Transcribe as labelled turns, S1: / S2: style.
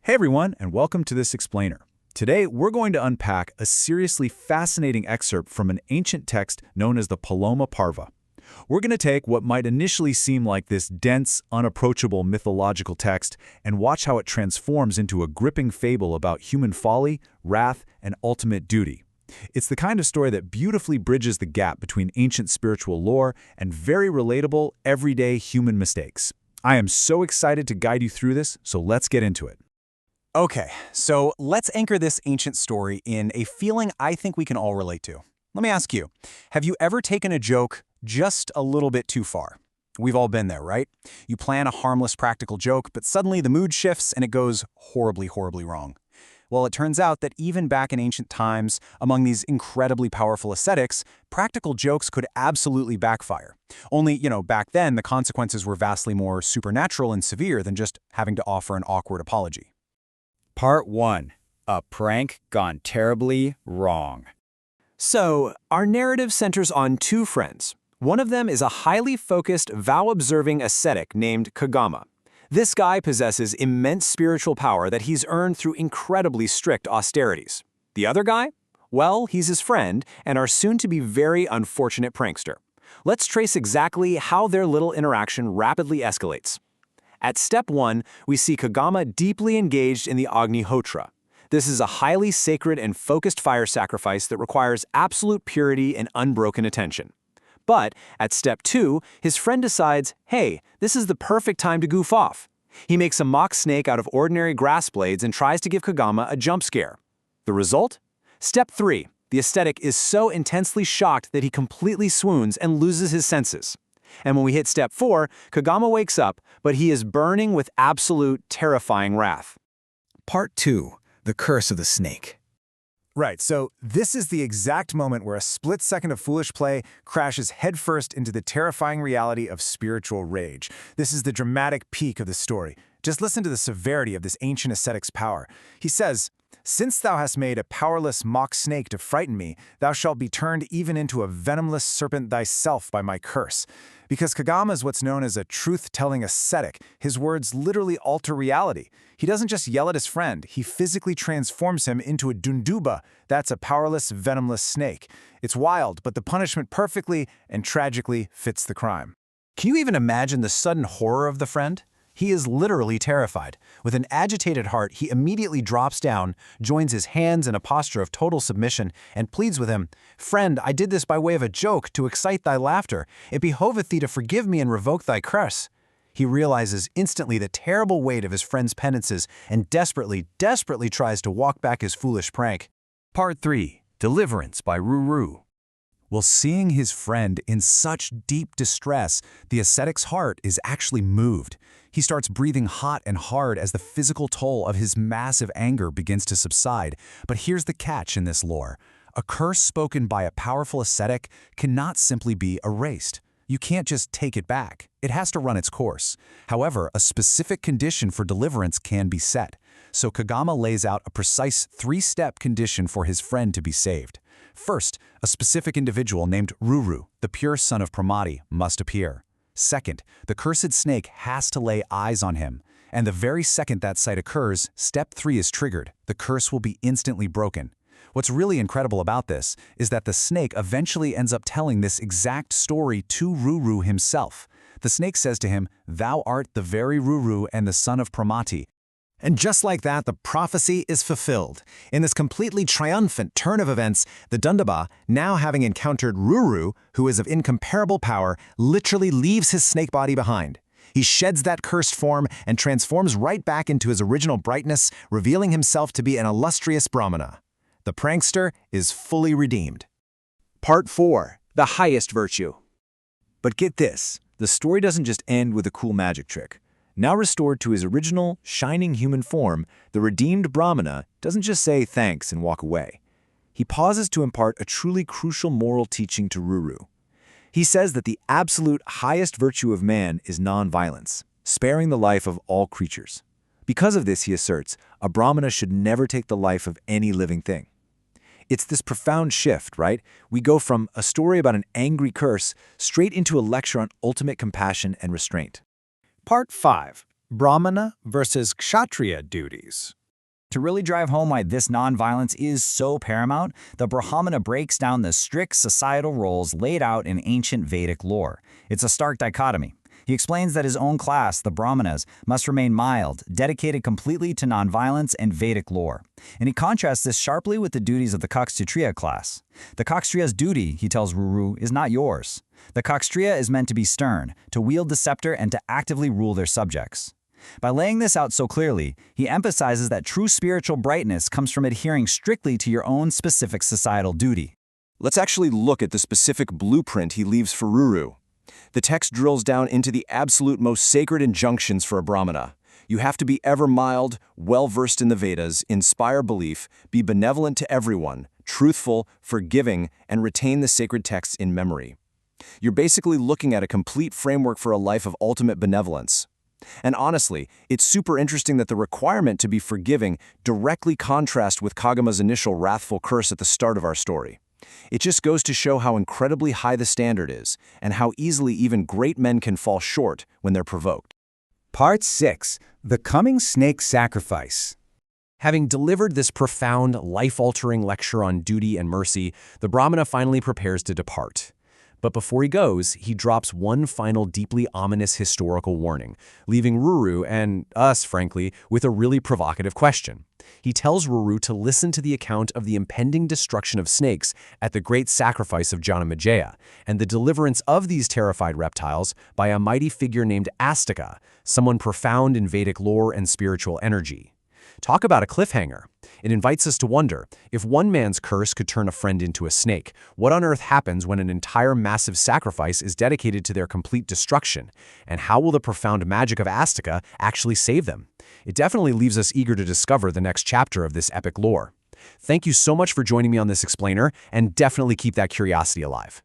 S1: Hey everyone, and welcome to this explainer. Today, we're going to unpack a seriously fascinating excerpt from an ancient text known as the Paloma Parva. We're going to take what might initially seem like this dense, unapproachable mythological text and watch how it transforms into a gripping fable about human folly, wrath, and ultimate duty. It's the kind of story that beautifully bridges the gap between ancient spiritual lore and very relatable, everyday human mistakes. I am so excited to guide you through this, so let's get into it.
S2: Okay, so let's anchor this ancient story in a feeling I think we can all relate to. Let me ask you, have you ever taken a joke just a little bit too far? We've all been there, right? You plan a harmless practical joke, but suddenly the mood shifts and it goes horribly, horribly wrong. Well, it turns out that even back in ancient times, among these incredibly powerful ascetics, practical jokes could absolutely backfire. Only, back then the consequences were vastly more supernatural and severe than just having to offer an awkward apology.
S3: Part 1. A prank gone terribly wrong.
S2: So, our narrative centers on two friends. One of them is a highly focused, vow-observing ascetic named Khagama. This guy possesses immense spiritual power that he's earned through incredibly strict austerities. The other guy? Well, he's his friend and our soon-to-be very unfortunate prankster. Let's trace exactly how their little interaction rapidly escalates. At step 1, we see Khagama deeply engaged in the Agnihotra. This is a highly sacred and focused fire sacrifice that requires absolute purity and unbroken attention. But at step 2, his friend decides, hey, this is the perfect time to goof off. He makes a mock snake out of ordinary grass blades and tries to give Khagama a jump scare. The result? Step 3, the ascetic is so intensely shocked that he completely swoons and loses his senses. And when we hit step 4, Khagama wakes up, but he is burning with absolute, terrifying wrath.
S4: Part 2. The Curse of the Snake.
S1: Right, so this is the exact moment where a split second of foolish play crashes headfirst into the terrifying reality of spiritual rage. This is the dramatic peak of the story. Just listen to the severity of this ancient ascetic's power. He says, "Since thou hast made a powerless mock snake to frighten me, thou shalt be turned even into a venomless serpent thyself by my curse." Because Khagama is what's known as a truth-telling ascetic, his words literally alter reality. He doesn't just yell at his friend, he physically transforms him into a Dundubha. That's a powerless, venomless snake. It's wild, but the punishment perfectly and tragically fits the crime.
S2: Can you even imagine the sudden horror of the friend? He is literally terrified. With an agitated heart, he immediately drops down, joins his hands in a posture of total submission, and pleads with him, "Friend, I did this by way of a joke, to excite thy laughter. It behoveth thee to forgive me and revoke thy curse." He realizes instantly the terrible weight of his friend's penances and desperately tries to walk back his foolish prank.
S1: Part 3. Deliverance by Ruru. Well, seeing his friend in such deep distress, the ascetic's heart is actually moved. He starts breathing hot and hard as the physical toll of his massive anger begins to subside. But here's the catch in this lore. A curse spoken by a powerful ascetic cannot simply be erased. You can't just take it back. It has to run its course. However, a specific condition for deliverance can be set. So Khagama lays out a precise 3-step condition for his friend to be saved. First, a specific individual named Ruru, the pure son of Pramati, must appear. Second, the cursed snake has to lay eyes on him. And the very second that sight occurs, step 3 is triggered. The curse will be instantly broken. What's really incredible about this is that the snake eventually ends up telling this exact story to Ruru himself. The snake says to him, "Thou art the very Ruru and the son of Pramati."
S4: And just like that, the prophecy is fulfilled. In this completely triumphant turn of events, the Dundubha, now having encountered Ruru, who is of incomparable power, literally leaves his snake body behind. He sheds that cursed form and transforms right back into his original brightness, revealing himself to be an illustrious Brahmana. The prankster is fully redeemed.
S3: Part 4. The highest virtue. But get this, the story doesn't just end with a cool magic trick. Now restored to his original, shining human form, the redeemed Brahmana doesn't just say thanks and walk away. He pauses to impart a truly crucial moral teaching to Ruru. He says that the absolute highest virtue of man is nonviolence, sparing the life of all creatures. Because of this, he asserts, a Brahmana should never take the life of any living thing. It's this profound shift, right? We go from a story about an angry curse straight into a lecture on ultimate compassion and restraint.
S2: Part 5. Brahmana versus Kshatriya duties.
S1: To really drive home why this nonviolence is so paramount, the Brahmana breaks down the strict societal roles laid out in ancient Vedic lore. It's a stark dichotomy. He explains that his own class, the Brahmanas, must remain mild, dedicated completely to nonviolence and Vedic lore. And he contrasts this sharply with the duties of the Kshatriya class. The Kshatriya's duty, he tells Ruru, is not yours. The Kshatriya is meant to be stern, to wield the scepter and to actively rule their subjects. By laying this out so clearly, he emphasizes that true spiritual brightness comes from adhering strictly to your own specific societal duty.
S3: Let's actually look at the specific blueprint he leaves for Ruru. The text drills down into the absolute most sacred injunctions for a Brahmana. You have to be ever mild, well-versed in the Vedas, inspire belief, be benevolent to everyone, truthful, forgiving, and retain the sacred texts in memory. You're basically looking at a complete framework for a life of ultimate benevolence. And honestly, it's super interesting that the requirement to be forgiving directly contrasts with Khagama's initial wrathful curse at the start of our story. It just goes to show how incredibly high the standard is, and how easily even great men can fall short when they're provoked.
S2: Part 6. The Coming Snake Sacrifice. Having delivered this profound, life-altering lecture on duty and mercy, the Brahmana finally prepares to depart. But before he goes, he drops one final deeply ominous historical warning, leaving Ruru, and us, frankly, with a really provocative question. He tells Ruru to listen to the account of the impending destruction of snakes at the great sacrifice of Janamejaya, and the deliverance of these terrified reptiles by a mighty figure named Astika, someone profound in Vedic lore and spiritual energy. Talk about a cliffhanger. It invites us to wonder, if one man's curse could turn a friend into a snake, what on earth happens when an entire massive sacrifice is dedicated to their complete destruction? And how will the profound magic of Astika actually save them? It definitely leaves us eager to discover the next chapter of this epic lore. Thank you so much for joining me on this explainer, and definitely keep that curiosity alive.